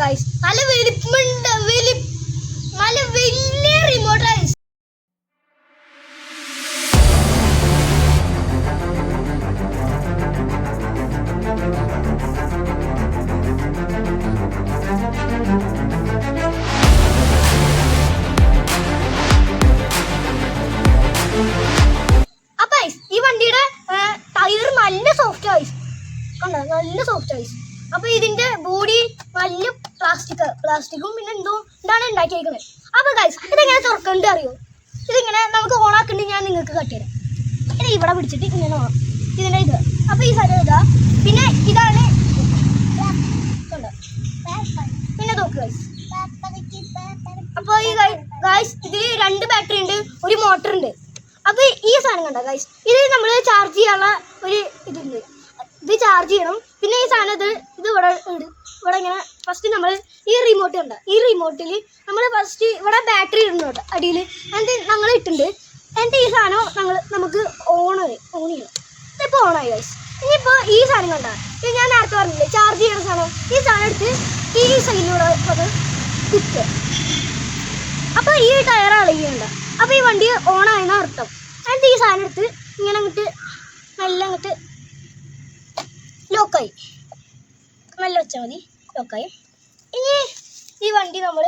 Guys, നല്ല വലിപ്പമുണ്ട്, നല്ല വലിയ റിമോട്ട് ഗൈസ്. അപ്പൊ ഈ വണ്ടിയുടെ ടയർ നല്ല സോഫ്റ്റ് ആയിസ് കണ്ടോ, നല്ല സോഫ്റ്റ് ആയിസ്. അപ്പൊ ഇതിന്റെ ബോഡി നല്ല പ്ലാസ്റ്റിക്കും പിന്നെ എന്തോ ഇതാണ് ഉണ്ടാക്കിയേക്കുന്നത്. അപ്പൊ ഗൈസ് ഇതെങ്ങനെ തുറക്കണ്ട അറിയോ? ഇതിങ്ങനെ നമുക്ക് ഓണാക്കണ്ടി ഞാൻ നിങ്ങൾക്ക് കട്ടിത്തരാം. ഇനി ഇവിടെ പിടിച്ചിട്ട് ഇങ്ങനെ ഓണം ഇതിന്റെ ഇത്. അപ്പൊ ഈ സ്ഥലം ഇതാ, പിന്നെ ഇതാണ് കണ്ടോ, പിന്നെ നോക്ക് ഗൈസ്. അപ്പൊ ഈ ഗൈസ് ഇതിൽ 2 ബാറ്ററി ഉണ്ട്, ഒരു മോട്ടർ ഉണ്ട്. അപ്പൊ ഈ സാധനം കണ്ടോ ഗൈസ്, ഇത് നമ്മൾ ചാർജ് ചെയ്യാനുള്ള ഒരു ഇതുണ്ട്, ഇത് ചാർജ് ചെയ്യണം. പിന്നെ ഈ സാധനം ഇത് ഇവിടെ ഇങ്ങനെ ഫസ്റ്റ് നമ്മൾ ഈ റിമോട്ട് കണ്ട, ഈ റിമോട്ടിൽ നമ്മൾ ഫസ്റ്റ് ഇവിടെ ബാറ്ററി ഇടുന്നുണ്ട് അടിയിൽ, എന്നിട്ട് ഞങ്ങൾ ഇട്ടുണ്ട്. എന്നിട്ട് ഈ സാധനം നമുക്ക് ഓൺ ചെയ്യണം. ഇപ്പോൾ ഓണായി ഗൈസ്. ഇനിയിപ്പോൾ ഈ സാധനം കണ്ട, ഇത് ഞാൻ നേരത്തെ പറഞ്ഞില്ലേ ചാർജ് ചെയ്യുന്ന സാധനം, ഈ സാധനം എടുത്ത് ഈ സൈഡിലൂടെ അത് കുത്തുക. അപ്പോൾ ഈ ടയർ അളയുകയുണ്ട. അപ്പോൾ ഈ വണ്ടി ഓണായെന്ന അർത്ഥം. എന്നിട്ട് ഈ സാധനം എടുത്ത് ഇങ്ങനെ നല്ല ലോക്കായി, നല്ല വെച്ചാൽ മതി, ലോക്കായി. ഇനി ഈ വണ്ടി നമ്മൾ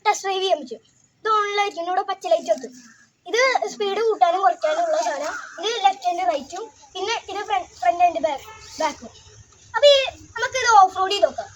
ടെസ്റ്റ് ഡ്രൈവ് ചെയ്യാൻ പറ്റും. ഇത് ഓണിലായിരിക്കും, ഇവിടെ പച്ച ലൈറ്റ് വെക്കും. ഇത് സ്പീഡ് കൂട്ടാനും കുറയ്ക്കാനും ഉള്ള സാധനം. ഇത് ലെഫ്റ്റ് ഹാൻഡ് റൈറ്റും, പിന്നെ ഇത് ഫ്രണ്ട് ഹാൻഡ് ബാക്കും. അപ്പോൾ നമുക്കിത് ഓഫ് റോഡ് ചെയ്ത് നോക്കാം.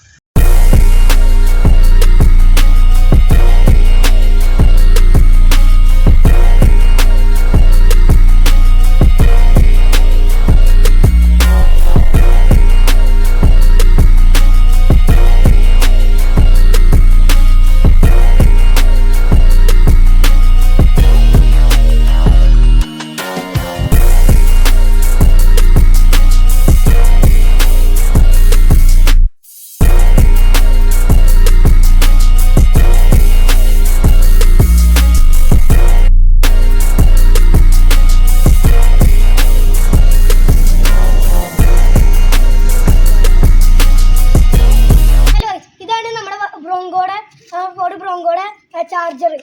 ബ്രോങ്കോയുടെ ചാർജർ.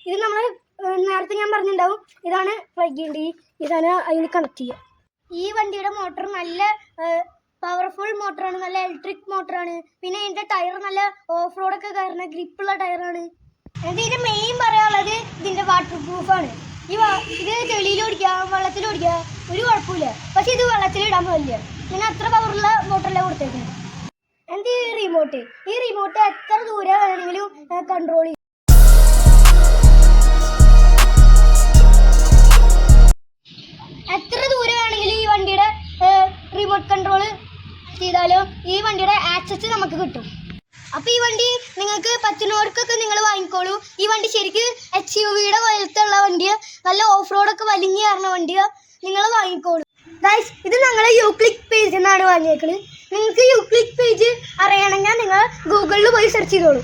ഇത് നമ്മൾ നേരത്തെ ഞാൻ പറഞ്ഞിട്ടുണ്ടാവും, ഇതാണ് പ്ലഗ് ഉണ്ട്, ഇതാണ് അതിന് കണക്ട് ചെയ്യുക. ഈ വണ്ടിയുടെ മോട്ടർ നല്ല പവർഫുൾ മോട്ടറാണ്, നല്ല ഇലക്ട്രിക് മോട്ടറാണ്. പിന്നെ ഇതിൻ്റെ ടയർ നല്ല ഓഫ് റോഡൊക്കെ കയറുന്ന ഗ്രിപ്പുള്ള ടയറാണ്. ഇതിൻ്റെ മെയിൻ പറയാനുള്ളത് ഇതിൻ്റെ വാട്ടർ പ്രൂഫാണ്. ഇത് ചെളിയിൽ ഓടിക്കുക, വെള്ളത്തിൽ ഓടിക്കുക, ഒരു കുഴപ്പമില്ല. പക്ഷെ ഇത് വെള്ളത്തിലിടാൻ പാടില്ല. പിന്നെ അത്ര പവറുള്ള മോട്ടറല്ലേ കൊടുത്തേക്കുന്നത്. എന്നിട്ട് ഈ റിമോട്ട് എത്ര ദൂരം വേണമെങ്കിലും കൺട്രോൾ ചെയ്യും. എത്ര ദൂരം വേണമെങ്കിലും ഈ വണ്ടിയുടെ റിമോട്ട് കൺട്രോൾ ചെയ്താലോ ഈ വണ്ടിയുടെ ആക്സസ് നമുക്ക് കിട്ടും. അപ്പോൾ ഈ വണ്ടി നിങ്ങൾക്ക് പറ്റുന്നവർക്കൊക്കെ നിങ്ങൾ വാങ്ങിക്കോളൂ. ഈ വണ്ടി ശരിക്കും SUVയുടെ പോലത്തുള്ള വണ്ടിയാണ്, നല്ല ഓഫ് റോഡൊക്കെ വലിഞ്ഞു കയറുന്ന വണ്ടിയാണ്. നിങ്ങൾ വാങ്ങിക്കോളൂ ഗൈസ്. ഇത് ഞങ്ങൾ യൂക്ലിക് പേജിൽ നിന്നാണ് വാങ്ങിയേക്കുന്നത്. നിങ്ങൾക്ക് യൂക്ലിക് പേജ് അറിയണമെങ്കിൽ നിങ്ങൾ ഗൂഗിളിൽ പോയി സെർച്ച് ചെയ്തോളൂ.